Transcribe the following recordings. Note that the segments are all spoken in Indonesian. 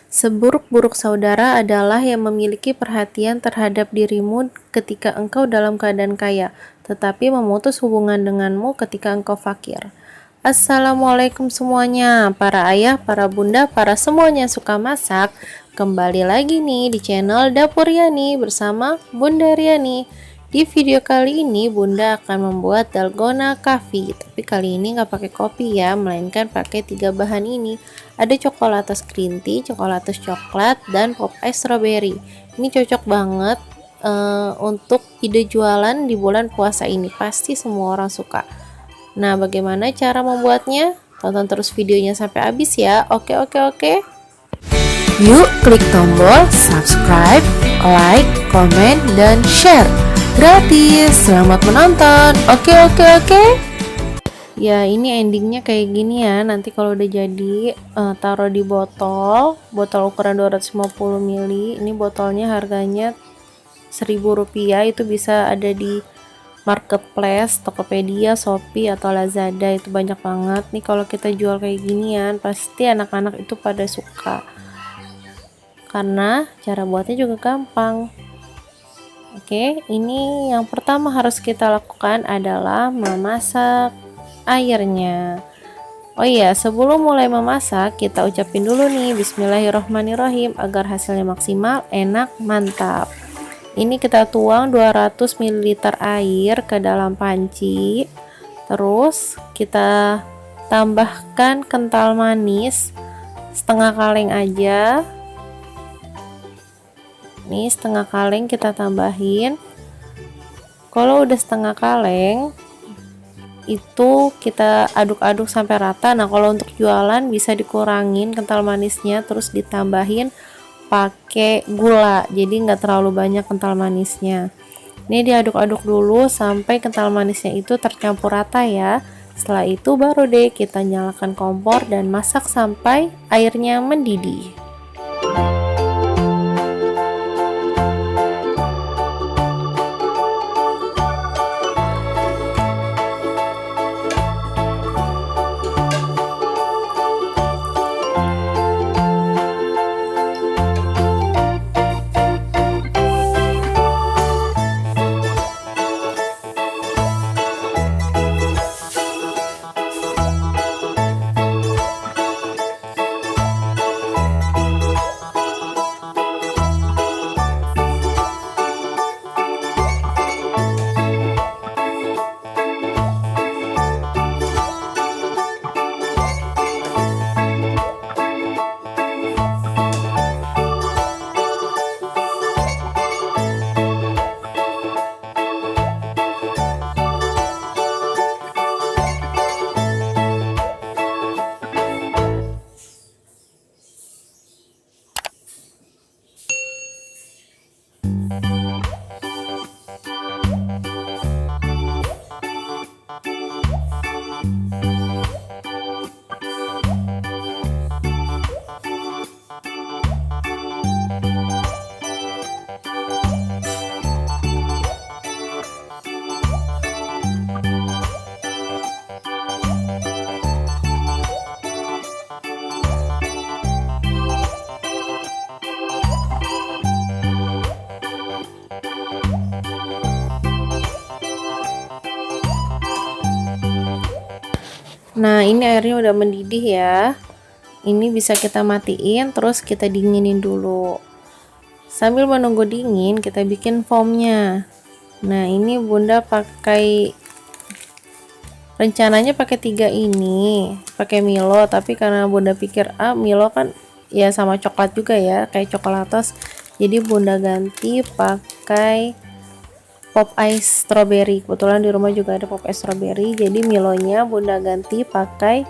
Seburuk-buruk saudara adalah yang memiliki perhatian terhadap dirimu ketika engkau dalam keadaan kaya, tetapi memutus hubungan denganmu ketika engkau fakir. Assalamualaikum semuanya, para ayah, para bunda, para semuanya suka masak. Kembali lagi nih di channel Dapur Yani bersama Bunda Riani. Di video kali ini Bunda akan membuat dalgona coffee, tapi kali ini nggak pakai kopi ya, melainkan pakai 3 bahan ini. Ada coklatos green tea, coklatos coklat, dan pop ice strawberry. Ini cocok banget untuk ide jualan di bulan puasa ini, pasti semua orang suka. Nah, bagaimana cara membuatnya? Tonton terus videonya sampai habis ya. Oke. Yuk klik tombol subscribe, like, komen, dan share. Gratis, selamat menonton. Oke. Ya, ini endingnya kayak gini ya. Nanti kalau udah jadi, taruh di botol ukuran 250 ml. Ini botolnya harganya Rp1.000, itu bisa ada di marketplace, Tokopedia, Shopee, atau Lazada. Itu banyak banget nih. Kalau kita jual kayak ginian, pasti anak-anak itu pada suka, karena cara buatnya juga gampang. Oke, ini yang pertama harus kita lakukan adalah memasak airnya. Oh iya, sebelum mulai memasak, kita ucapin dulu nih Bismillahirrohmanirrohim agar hasilnya maksimal, enak, mantap. Ini kita tuang 200 ml air ke dalam panci. Terus kita tambahkan kental manis setengah kaleng aja. Nih, setengah kaleng kita tambahin. Kalau udah setengah kaleng, itu kita aduk-aduk sampai rata. Nah, kalau untuk jualan bisa dikurangin kental manisnya, terus ditambahin pakai gula, jadi nggak terlalu banyak kental manisnya. Ini diaduk-aduk dulu sampai kental manisnya itu tercampur rata ya. Setelah itu baru deh kita nyalakan kompor dan masak sampai airnya mendidih. Nah, ini airnya udah mendidih ya. Ini bisa kita matiin, terus kita dinginin dulu. Sambil menunggu dingin, kita bikin foamnya. Nah, ini Bunda rencananya pakai 3 ini, pakai Milo, tapi karena Bunda pikir Milo kan ya sama coklat juga ya, kayak coklatos. Jadi Bunda ganti pakai pop ice strawberry. Kebetulan di rumah juga ada pop ice strawberry, jadi Milonya Bunda ganti pakai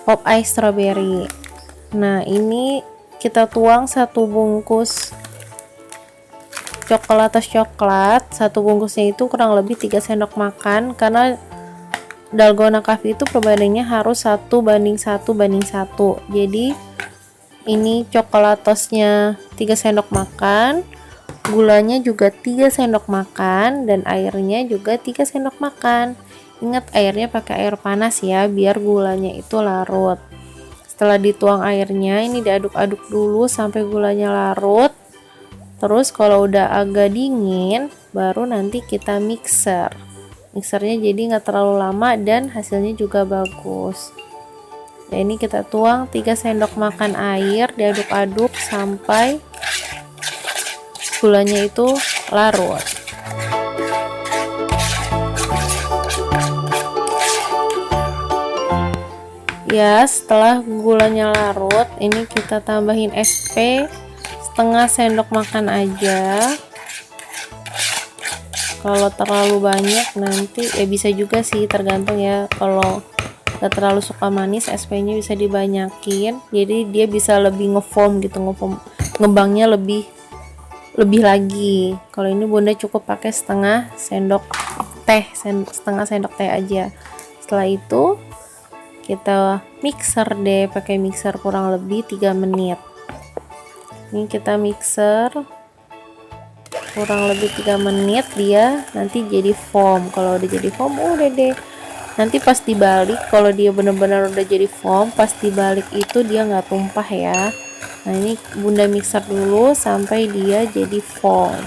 pop ice strawberry. Nah, ini kita tuang 1 bungkus coklatos coklat. 1 bungkusnya itu kurang lebih 3 sendok makan, karena dalgona coffee itu perbandingannya harus 1:1:1. Jadi ini coklatosnya 3 sendok makan, gulanya juga 3 sendok makan, dan airnya juga 3 sendok makan. Ingat, airnya pakai air panas ya, biar gulanya itu larut. Setelah dituang airnya, ini diaduk-aduk dulu sampai gulanya larut. Terus kalau udah agak dingin, baru nanti kita mixer. Mixernya jadi nggak terlalu lama dan hasilnya juga bagus. Ya, ini kita tuang 3 sendok makan air, diaduk-aduk sampai gulanya itu larut. Ya, setelah gulanya larut, ini kita tambahin SP setengah sendok makan aja. Kalau terlalu banyak nanti ya bisa juga sih, tergantung ya. Kalau gak terlalu suka manis, SP-nya bisa dibanyakin. Jadi dia bisa lebih ngefoam gitu, ngembangnya lebih lagi. Kalau ini bunda cukup pakai setengah sendok teh aja. Setelah itu kita mixer deh, pakai mixer kurang lebih 3 menit. Ini kita mixer kurang lebih 3 menit, dia nanti jadi foam. Kalau udah jadi foam udah deh, nanti pas dibalik, kalau dia bener-bener udah jadi foam, pas dibalik itu dia nggak tumpah ya. Nah, ini bunda mixer dulu sampai dia jadi foam.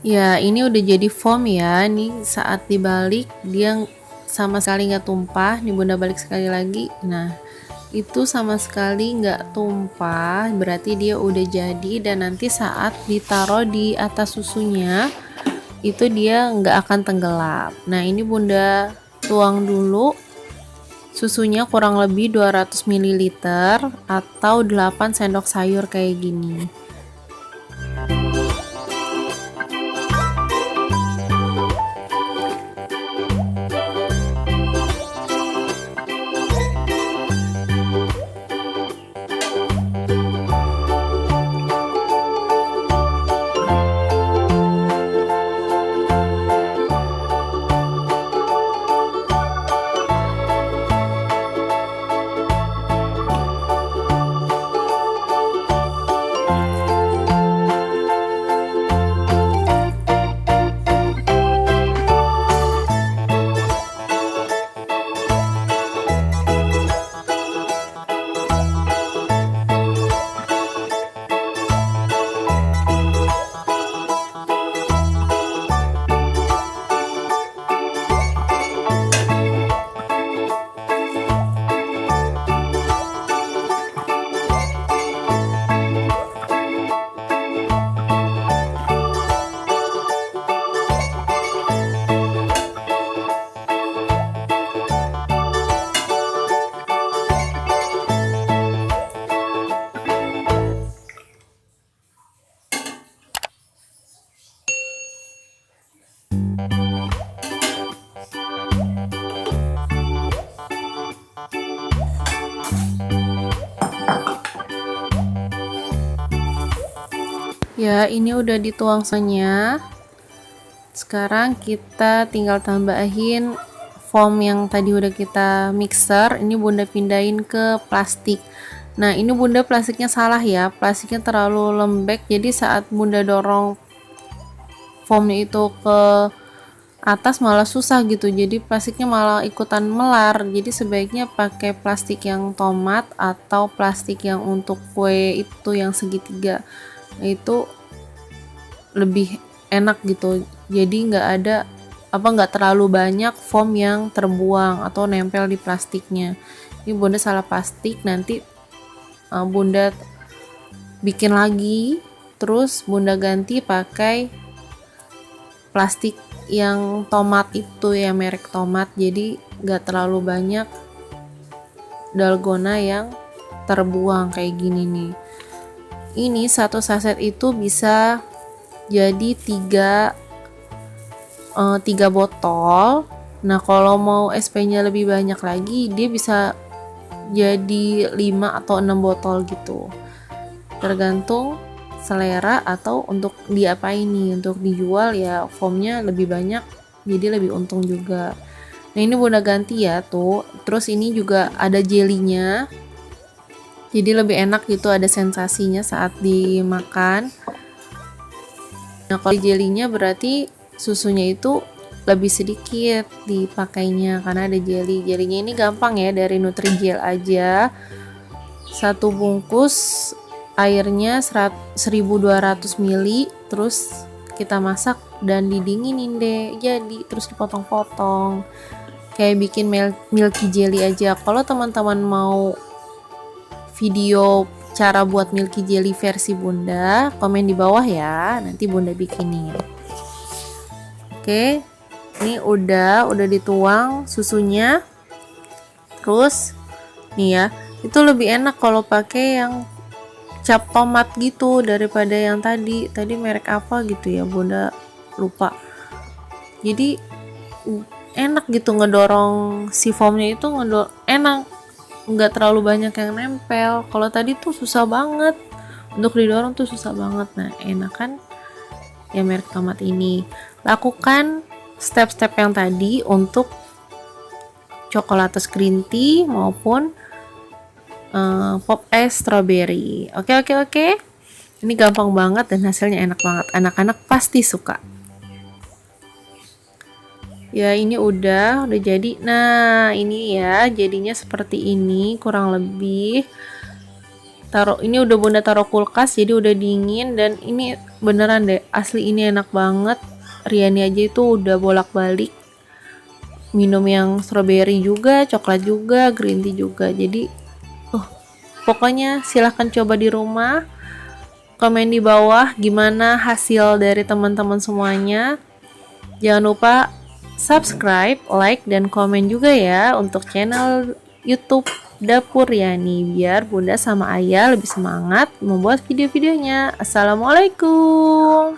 Ya, ini udah jadi foam ya. Nih saat dibalik dia sama sekali nggak tumpah. Nih bunda balik sekali lagi. Nah, itu sama sekali nggak tumpah, berarti dia udah jadi. Dan nanti saat ditaruh di atas susunya, itu dia nggak akan tenggelam. Nah, ini bunda tuang dulu susunya kurang lebih 200 ml atau 8 sendok sayur kayak gini. Ya, ini udah dituang semuanya. Sekarang kita tinggal tambahin foam yang tadi udah kita mixer. Ini bunda pindahin ke plastik. Nah, ini bunda plastiknya salah ya, plastiknya terlalu lembek, jadi saat bunda dorong foamnya itu ke atas malah susah gitu, jadi plastiknya malah ikutan melar. Jadi sebaiknya pakai plastik yang tomat atau plastik yang untuk kue itu yang segitiga. Nah, itu lebih enak gitu. Jadi nggak terlalu banyak foam yang terbuang atau nempel di plastiknya. Ini bunda salah plastik, nanti bunda bikin lagi, terus bunda ganti pakai plastik yang tomat itu ya, merek tomat, jadi nggak terlalu banyak dalgona yang terbuang kayak gini nih. Ini satu saset itu bisa jadi 3 botol. Nah kalau mau SP-nya lebih banyak lagi, dia bisa jadi 5 atau 6 botol gitu, tergantung selera atau untuk diapain nih. Untuk dijual ya foamnya lebih banyak, jadi lebih untung juga. Nah ini bunda ganti ya tuh. Terus ini juga ada jelinya, jadi lebih enak gitu, ada sensasinya saat dimakan. Nah kalau jelinya berarti susunya itu lebih sedikit dipakainya karena ada jelinya. Ini gampang ya, dari Nutrijel aja. Satu bungkus airnya 1200 ml, terus kita masak dan didinginin deh, jadi terus dipotong-potong kayak bikin milky jelly aja. Kalau teman-teman mau video cara buat milky jelly versi bunda, komen di bawah ya, nanti bunda bikinin. Oke, ini udah dituang susunya. Terus nih ya, itu lebih enak kalau pakai yang cap tomat gitu daripada yang tadi merek apa gitu ya, bunda lupa. Jadi enak gitu ngedorong si foamnya itu, enak, nggak terlalu banyak yang nempel. Kalau tadi tuh susah banget untuk didorong, tuh susah banget. Nah enak kan ya merek tomat ini. Lakukan step-step yang tadi untuk coklatos green tea maupun pop es strawberry. Oke. Ini gampang banget dan hasilnya enak banget. Anak-anak pasti suka. Ya ini udah jadi. Nah ini ya jadinya seperti ini kurang lebih. Ini udah bunda taruh kulkas, jadi udah dingin. Dan ini beneran deh, asli ini enak banget. Riani aja itu udah bolak-balik minum yang strawberry juga, coklat juga, green tea juga. Jadi pokoknya silahkan coba di rumah. Komen di bawah gimana hasil dari teman-teman semuanya. Jangan lupa subscribe, like, dan komen juga ya untuk channel YouTube Dapur Riani, biar bunda sama ayah lebih semangat membuat video-videonya. Assalamualaikum.